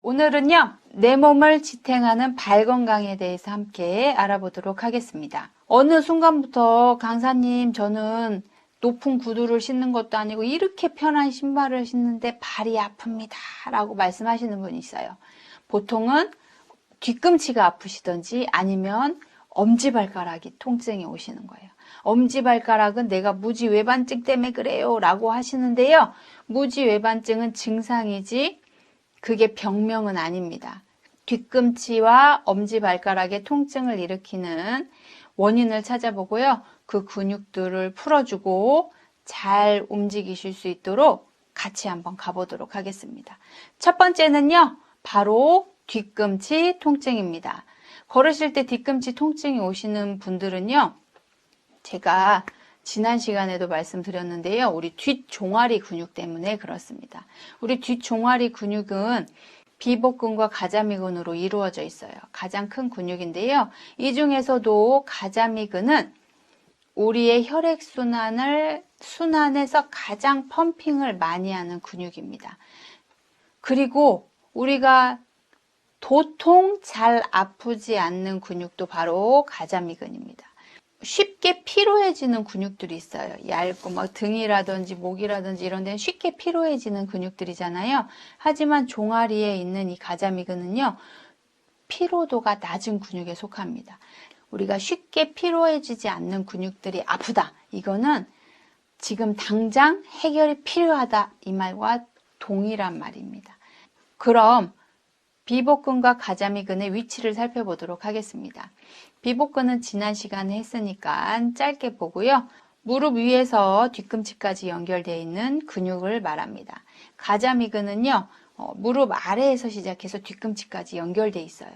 오늘은요, 내 몸을 지탱하는 발 건강에 대해서 함께 알아보도록 하겠습니다. 어느 순간부터 강사님, 저는 높은 구두를 신는 것도 아니고 이렇게 편한 신발을 신는데 발이 아픕니다 라고 말씀하시는 분이 있어요. 보통은 뒤꿈치가 아프시던지 아니면 엄지발가락이 통증이 오시는 거예요. 엄지발가락은 내가 무지외반증 때문에 그래요 라고 하시는데요. 무지외반증은 증상이지 그게 병명은 아닙니다. 뒤꿈치와 엄지발가락의 통증을 일으키는 원인을 찾아보고요. 그 근육들을 풀어주고 잘 움직이실 수 있도록 같이 한번 가보도록 하겠습니다. 첫 번째는요. 바로 뒤꿈치 통증입니다. 걸으실 때 뒤꿈치 통증이 오시는 분들은요. 제가 지난 시간에도 말씀드렸는데요. 우리 뒷종아리 근육 때문에 그렇습니다. 우리 뒷종아리 근육은 비복근과 가자미근으로 이루어져 있어요. 가장 큰 근육인데요. 이 중에서도 가자미근은 우리의 순환에서 가장 펌핑을 많이 하는 근육입니다. 그리고 우리가 도통 잘 아프지 않는 근육도 바로 가자미근입니다. 쉽게 피로해지는 근육들이 있어요. 얇고 막 등이라든지 목이라든지 이런 데는 쉽게 피로해지는 근육들이잖아요. 하지만 종아리에 있는 이 가자미근은요. 피로도가 낮은 근육에 속합니다. 우리가 쉽게 피로해지지 않는 근육들이 아프다. 이거는 지금 당장 해결이 필요하다. 이 말과 동일한 말입니다. 그럼 비복근과 가자미근의 위치를 살펴보도록 하겠습니다. 비복근은 지난 시간에 했으니까 짧게 보고요. 무릎 위에서 뒤꿈치까지 연결되어 있는 근육을 말합니다. 가자미근은요. 무릎 아래에서 시작해서 뒤꿈치까지 연결되어 있어요.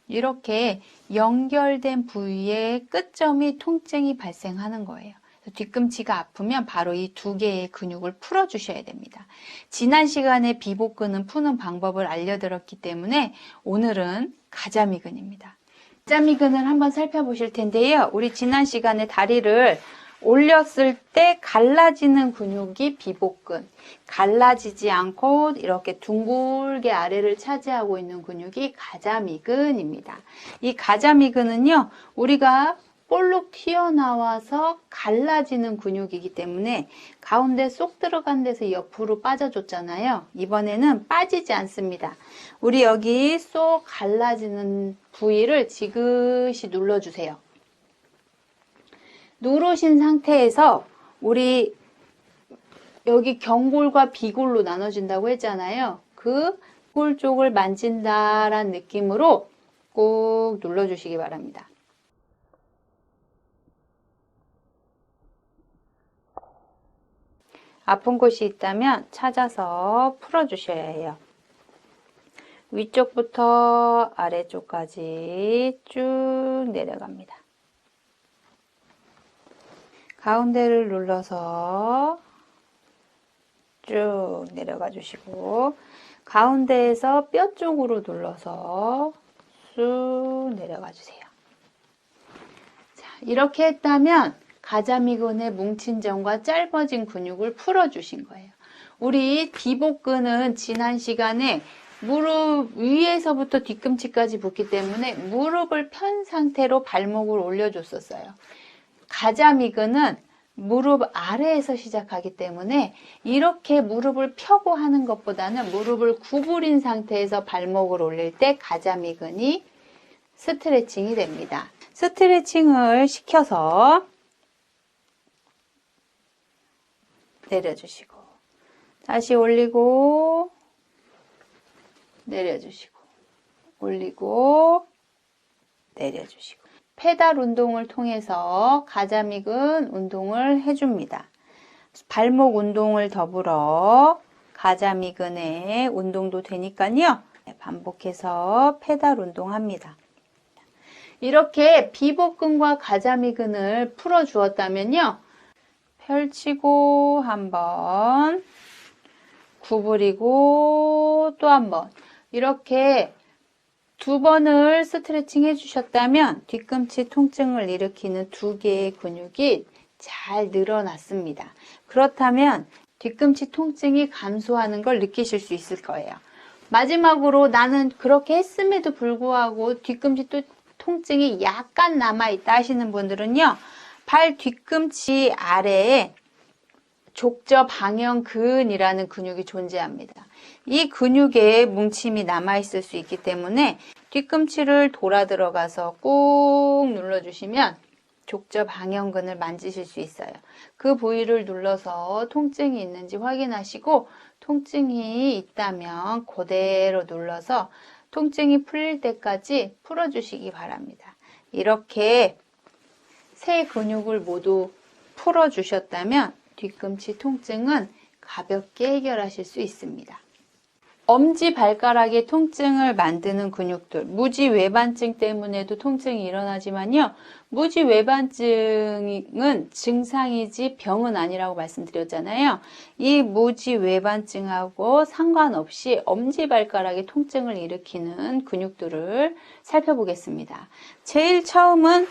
이렇게 연결된 부위의 끝점이 통증이 발생하는 거예요. 뒤꿈치가 아프면 바로 이 두 개의 근육을 풀어주셔야 됩니다. 지난 시간에 비복근은 푸는 방법을 알려드렸기 때문에 오늘은 가자미근입니다. 가자미근을 한번 살펴보실 텐데요. 우리 지난 시간에 다리를 올렸을 때 갈라지는 근육이 비복근, 갈라지지 않고 이렇게 둥글게 아래를 차지하고 있는 근육이 가자미근입니다. 이 가자미근은요, 우리가 볼록 튀어나와서 갈라지는 근육이기 때문에 가운데 쏙 들어간 데서 옆으로 빠져줬잖아요. 이번에는 빠지지 않습니다. 우리 여기 쏙 갈라지는 부위를 지그시 눌러주세요. 누르신 상태에서 우리 여기 경골과 비골로 나눠진다고 했잖아요. 그 골 쪽을 만진다라는 느낌으로 꼭 눌러주시기 바랍니다. 아픈 곳이 있다면 찾아서 풀어주셔야 해요. 위쪽부터 아래쪽까지 쭉 내려갑니다. 가운데를 눌러서 쭉 내려가 주시고 가운데에서 뼈 쪽으로 눌러서 쑥 내려가 주세요. 자, 이렇게 했다면 가자미근의 뭉친 점과 짧아진 근육을 풀어주신 거예요. 우리 비복근은 지난 시간에 무릎 위에서부터 뒤꿈치까지 붙기 때문에 무릎을 편 상태로 발목을 올려줬었어요. 가자미근은 무릎 아래에서 시작하기 때문에 이렇게 무릎을 펴고 하는 것보다는 무릎을 구부린 상태에서 발목을 올릴 때 가자미근이 스트레칭이 됩니다. 스트레칭을 시켜서 내려주시고 다시 올리고 내려주시고 올리고 내려주시고 페달 운동을 통해서 가자미근 운동을 해줍니다. 발목 운동을 더불어 가자미근의 운동도 되니까요. 반복해서 페달 운동합니다. 이렇게 비복근과 가자미근을 풀어주었다면요. 펼치고 한번 구부리고 또 한번 이렇게 두 번을 스트레칭 해주셨다면 뒤꿈치 통증을 일으키는 두 개의 근육이 잘 늘어났습니다. 그렇다면 뒤꿈치 통증이 감소하는 걸 느끼실 수 있을 거예요. 마지막으로 나는 그렇게 했음에도 불구하고 뒤꿈치 또 통증이 약간 남아있다 하시는 분들은요, 발 뒤꿈치 아래에 족저방형근이라는 근육이 존재합니다. 이 근육에 뭉침이 남아있을 수 있기 때문에 뒤꿈치를 돌아 들어가서 꾹 눌러주시면 족저방형근을 만지실 수 있어요. 그 부위를 눌러서 통증이 있는지 확인하시고 통증이 있다면 그대로 눌러서 통증이 풀릴 때까지 풀어주시기 바랍니다. 이렇게 세 근육을 모두 풀어주셨다면 뒤꿈치 통증은 가볍게 해결하실 수 있습니다. 엄지발가락의 통증을 만드는 근육들, 무지외반증 때문에도 통증이 일어나지만요, 무지외반증은 증상이지 병은 아니라고 말씀드렸잖아요. 이 무지외반증하고 상관없이 엄지발가락의 통증을 일으키는 근육들을 살펴보겠습니다. 제일 처음은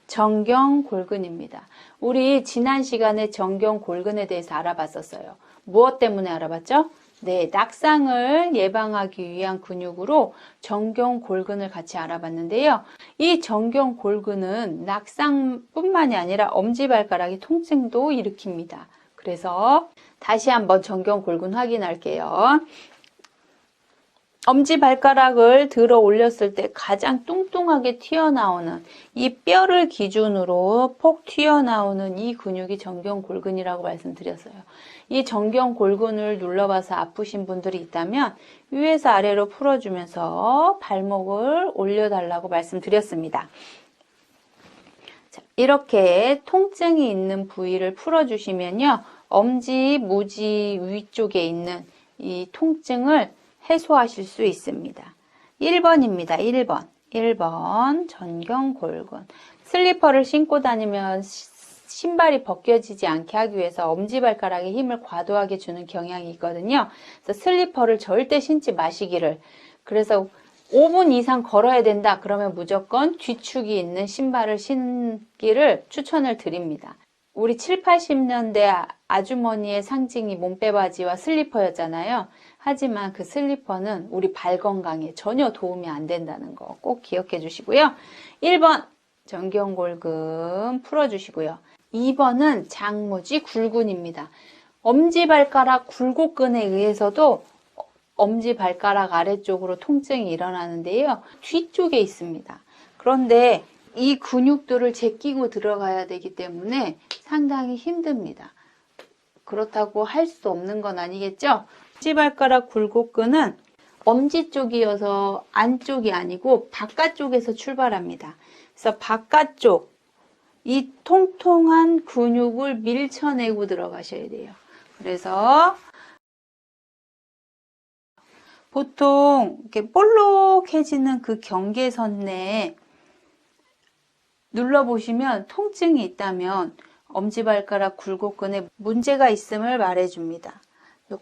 정경골근입니다. 우리 지난 시간에 정경골근에 대해서 알아봤었어요. 무엇 때문에 알아봤죠? 네, 낙상을 예방하기 위한 근육으로 정경골근을 같이 알아봤는데요. 이 정경골근은 낙상뿐만이 아니라 엄지발가락의 통증도 일으킵니다. 그래서 다시 한번 정경골근 확인할게요. 엄지발가락을 들어 올렸을 때 가장 뚱뚱하게 튀어나오는 이 뼈를 기준으로 폭 튀어나오는 이 근육이 정경골근이라고 말씀드렸어요. 이 정경골근을 눌러봐서 아프신 분들이 있다면 위에서 아래로 풀어주면서 발목을 올려달라고 말씀드렸습니다. 자, 이렇게 통증이 있는 부위를 풀어주시면요, 엄지, 무지 위쪽에 있는 이 통증을 해소하실 수 있습니다. 1번입니다. 1번 정경골근. 슬리퍼를 신고 다니면 신발이 벗겨지지 않게 하기 위해서 엄지발가락에 힘을 과도하게 주는 경향이 있거든요. 그래서 슬리퍼를 절대 신지 마시기를. 그래서 5분 이상 걸어야 된다. 그러면 무조건 뒤축이 있는 신발을 신기를 추천을 드립니다. 우리 7, 80년대 아주머니의 상징이 몸빼바지와 슬리퍼였잖아요. 하지만 그 슬리퍼는 우리 발 건강에 전혀 도움이 안 된다는 거 꼭 기억해 주시고요. 1번 정경골근 풀어주시고요. 2번은 장무지 굴근입니다. 엄지발가락 굴곡근에 의해서도 엄지발가락 아래쪽으로 통증이 일어나는데요. 뒤쪽에 있습니다. 그런데 이 근육들을 제끼고 들어가야 되기 때문에 상당히 힘듭니다. 그렇다고 할 수 없는 건 아니겠죠? 엄지발가락 굴곡근은 엄지 쪽이어서 안쪽이 아니고 바깥쪽에서 출발합니다. 그래서 바깥쪽, 이 통통한 근육을 밀쳐내고 들어가셔야 돼요. 그래서 보통 이렇게 볼록해지는 그 경계선 내에 눌러보시면 통증이 있다면 엄지발가락 굴곡근에 문제가 있음을 말해줍니다.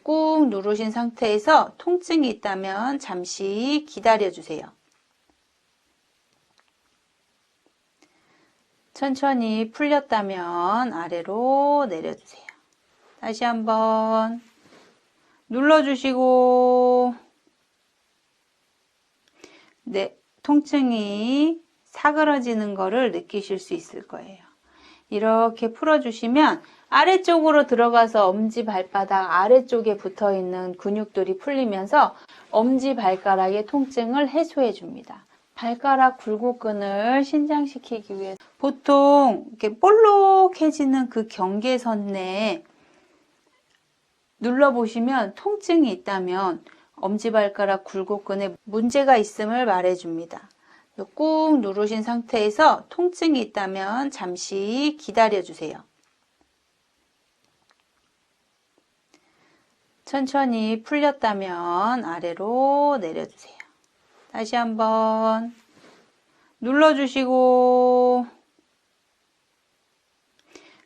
꾹 누르신 상태에서 통증이 있다면 잠시 기다려주세요. 천천히 풀렸다면 아래로 내려주세요. 다시 한번 눌러주시고, 네, 통증이 사그러지는 거를 느끼실 수 있을 거예요. 이렇게 풀어주시면 아래쪽으로 들어가서 엄지발바닥 아래쪽에 붙어있는 근육들이 풀리면서 엄지발가락의 통증을 해소해 줍니다. 발가락 굴곡근을 신장시키기 위해 보통 이렇게 볼록해지는 그 경계선 내에 눌러보시면 통증이 있다면 엄지발가락 굴곡근에 문제가 있음을 말해줍니다. 꾹 누르신 상태에서 통증이 있다면 잠시 기다려주세요. 천천히 풀렸다면 아래로 내려주세요. 다시 한번 눌러주시고,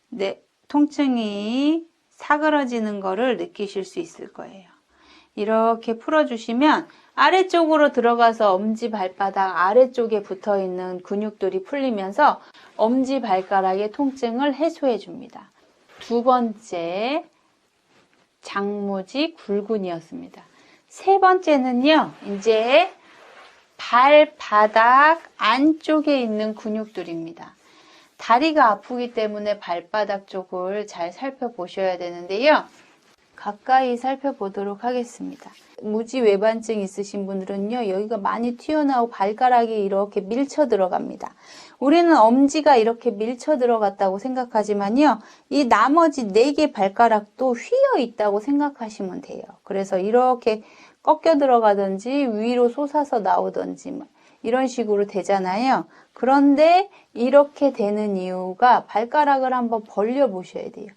네, 통증이 사그러지는 거를 느끼실 수 있을 거예요. 이렇게 풀어주시면 아래쪽으로 들어가서 엄지발바닥 아래쪽에 붙어있는 근육들이 풀리면서 엄지발가락의 통증을 해소해 줍니다. 두 번째, 장무지 굴근이었습니다. 세 번째는요, 이제 발바닥 안쪽에 있는 근육들입니다. 다리가 아프기 때문에 발바닥 쪽을 잘 살펴보셔야 되는데요. 가까이 살펴보도록 하겠습니다. 무지외반증 있으신 분들은요, 여기가 많이 튀어나오고 발가락이 이렇게 밀쳐 들어갑니다. 우리는 엄지가 이렇게 밀쳐 들어갔다고 생각하지만요, 이 나머지 4개 발가락도 휘어 있다고 생각하시면 돼요. 그래서 이렇게 꺾여 들어가든지 위로 솟아서 나오든지 이런 식으로 되잖아요. 그런데 이렇게 되는 이유가 발가락을 한번 벌려 보셔야 돼요.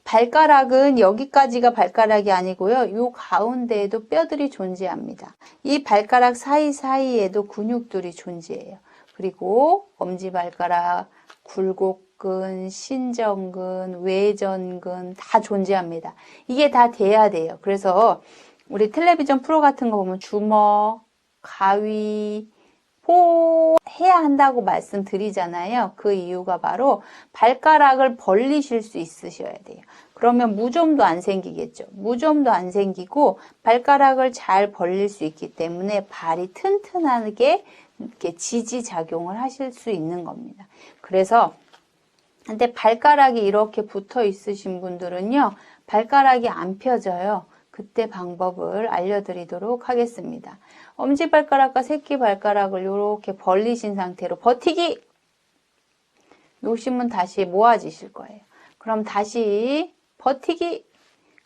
발가락은 여기까지가 발가락이 아니고요. 요 가운데에도 뼈들이 존재합니다. 이 발가락 사이사이에도 근육들이 존재해요. 그리고 엄지발가락, 굴곡근, 신전근, 외전근 다 존재합니다. 이게 다 돼야 돼요. 그래서 우리 텔레비전 프로 같은 거 보면 주먹, 가위, 포 해야 한다고 말씀드리잖아요. 그 이유가 바로 발가락을 벌리실 수 있으셔야 돼요. 그러면 무좀도 안 생기겠죠. 무좀도 안 생기고 발가락을 잘 벌릴 수 있기 때문에 발이 튼튼하게 이렇게 지지작용을 하실 수 있는 겁니다. 그래서 근데 발가락이 이렇게 붙어 있으신 분들은요, 발가락이 안 펴져요. 그때 방법을 알려드리도록 하겠습니다. 엄지발가락과 새끼발가락을 이렇게 벌리신 상태로 버티기! 놓으시면 다시 모아지실 거예요. 그럼 다시 버티기!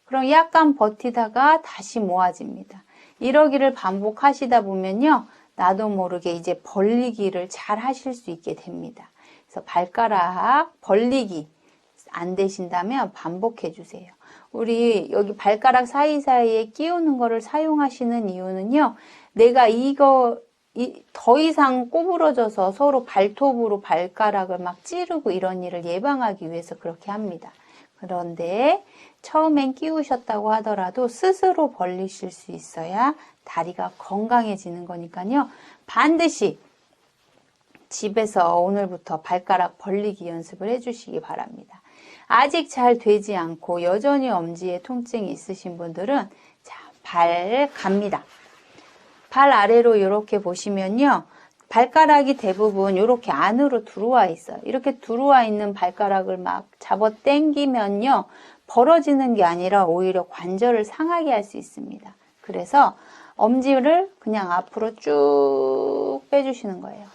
그럼 약간 버티다가 다시 모아집니다. 이러기를 반복하시다 보면요, 나도 모르게 이제 벌리기를 잘 하실 수 있게 됩니다. 그래서 발가락 벌리기 안 되신다면 반복해 주세요. 우리 여기 발가락 사이사이에 끼우는 거를 사용하시는 이유는요, 내가 이거 더 이상 꼬부러져서 서로 발톱으로 발가락을 막 찌르고 이런 일을 예방하기 위해서 그렇게 합니다. 그런데 처음엔 끼우셨다고 하더라도 스스로 벌리실 수 있어야 다리가 건강해지는 거니까요. 반드시 집에서 오늘부터 발가락 벌리기 연습을 해주시기 바랍니다. 아직 잘 되지 않고 여전히 엄지에 통증이 있으신 분들은 자, 발 갑니다. 발 아래로 이렇게 보시면요. 발가락이 대부분 이렇게 안으로 들어와 있어요. 이렇게 들어와 있는 발가락을 막 잡아 당기면요. 벌어지는 게 아니라 오히려 관절을 상하게 할 수 있습니다. 그래서 엄지를 그냥 앞으로 쭉 빼주시는 거예요.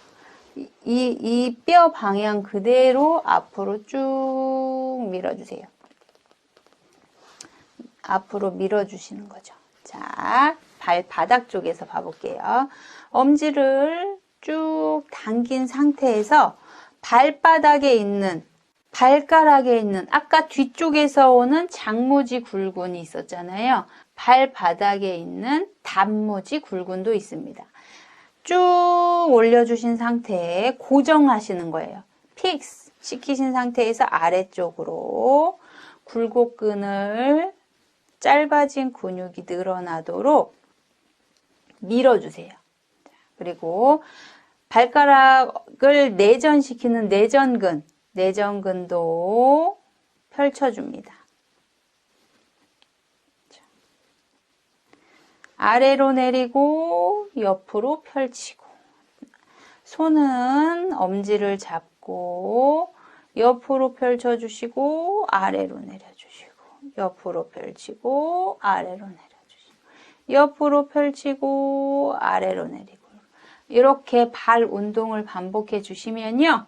이 뼈 방향 그대로 앞으로 쭉 밀어주세요. 앞으로 밀어주시는 거죠. 자, 발바닥 쪽에서 봐볼게요. 엄지를 쭉 당긴 상태에서 발바닥에 있는, 발가락에 있는, 아까 뒤쪽에서 오는 장무지 굴근이 있었잖아요. 발바닥에 있는 단무지 굴근도 있습니다. 쭉 올려주신 상태에 고정하시는 거예요. 픽스 시키신 상태에서 아래쪽으로 굴곡근을 짧아진 근육이 늘어나도록 밀어주세요. 그리고 발가락을 내전시키는 내전근도 펼쳐줍니다. 아래로 내리고 옆으로 펼치고, 손은 엄지를 잡고 옆으로 펼쳐주시고 아래로 내려주시고, 옆으로 펼치고 아래로 내려주시고, 옆으로 펼치고 아래로 내리고, 이렇게 발 운동을 반복해 주시면요,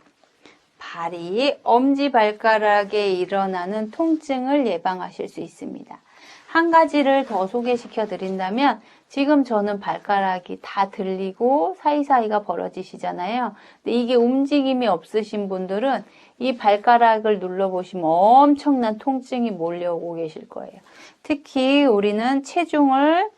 발이 엄지발가락에 일어나는 통증을 예방하실 수 있습니다. 한 가지를 더 소개시켜 드린다면, 지금 저는 발가락이 다 들리고 사이사이가 벌어지시잖아요. 근데 이게 움직임이 없으신 분들은 이 발가락을 눌러보시면 엄청난 통증이 몰려오고 계실 거예요. 특히 우리는 체중을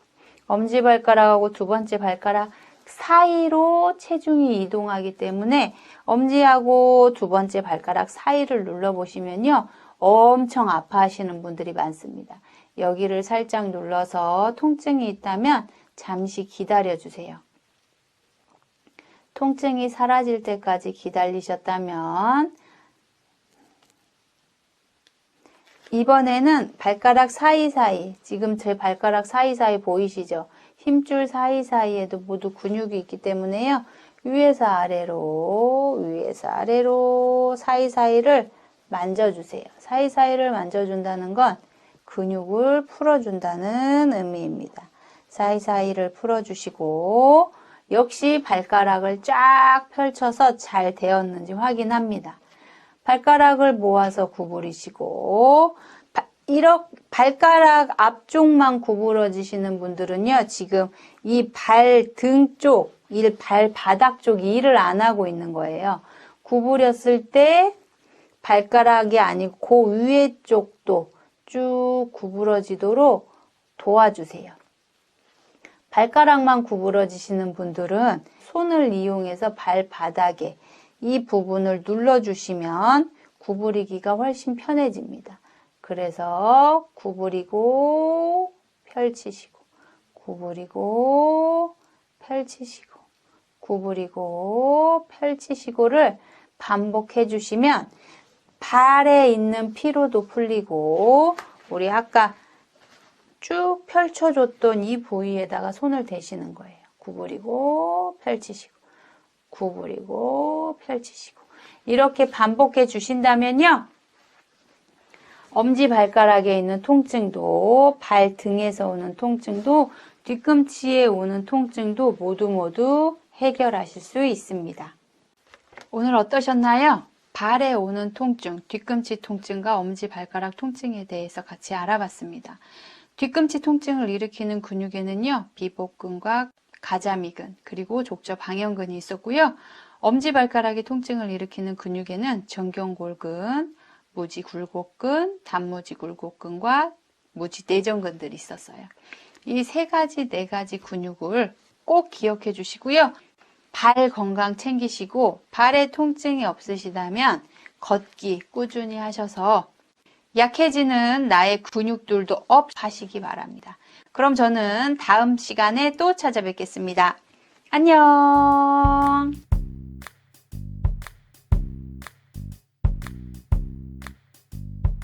엄지발가락하고 두 번째 발가락 사이로 체중이 이동하기 때문에 엄지하고 두 번째 발가락 사이를 눌러보시면요, 엄청 아파하시는 분들이 많습니다. 여기를 살짝 눌러서 통증이 있다면 잠시 기다려주세요. 통증이 사라질 때까지 기다리셨다면 이번에는 발가락 사이사이, 지금 제 발가락 사이사이 보이시죠? 힘줄 사이사이에도 모두 근육이 있기 때문에요. 위에서 아래로 사이사이를 만져주세요. 사이사이를 만져준다는 건 근육을 풀어준다는 의미입니다. 사이사이를 풀어주시고 역시 발가락을 쫙 펼쳐서 잘 되었는지 확인합니다. 발가락을 모아서 구부리시고 발가락 앞쪽만 구부러지시는 분들은요. 지금 이 발등 쪽, 발바닥 쪽 일을 안 하고 있는 거예요. 구부렸을 때 발가락이 아니고 그 위에 쪽도 쭉 구부러지도록 도와주세요. 발가락만 구부러지시는 분들은 손을 이용해서 발바닥에 이 부분을 눌러주시면 구부리기가 훨씬 편해집니다. 그래서 구부리고 펼치시고 구부리고 펼치시고 구부리고 펼치시고를 반복해 주시면 발에 있는 피로도 풀리고 우리 아까 쭉 펼쳐줬던 이 부위에다가 손을 대시는 거예요. 구부리고 펼치시고 구부리고 펼치시고 이렇게 반복해 주신다면요. 엄지발가락에 있는 통증도 발등에서 오는 통증도 뒤꿈치에 오는 통증도 모두 해결하실 수 있습니다. 오늘 어떠셨나요? 발에 오는 통증, 뒤꿈치 통증과 엄지발가락 통증에 대해서 같이 알아봤습니다. 뒤꿈치 통증을 일으키는 근육에는요, 비복근과 가자미근, 그리고 족저방형근이 있었고요. 엄지발가락의 통증을 일으키는 근육에는 정경골근, 무지굴곡근, 단무지굴곡근과 무지내전근들이 있었어요. 이 세 가지, 네 가지 근육을 꼭 기억해 주시고요. 발 건강 챙기시고 발에 통증이 없으시다면 걷기 꾸준히 하셔서 약해지는 나의 근육들도 업 하시기 바랍니다. 그럼 저는 다음 시간에 또 찾아뵙겠습니다. 안녕.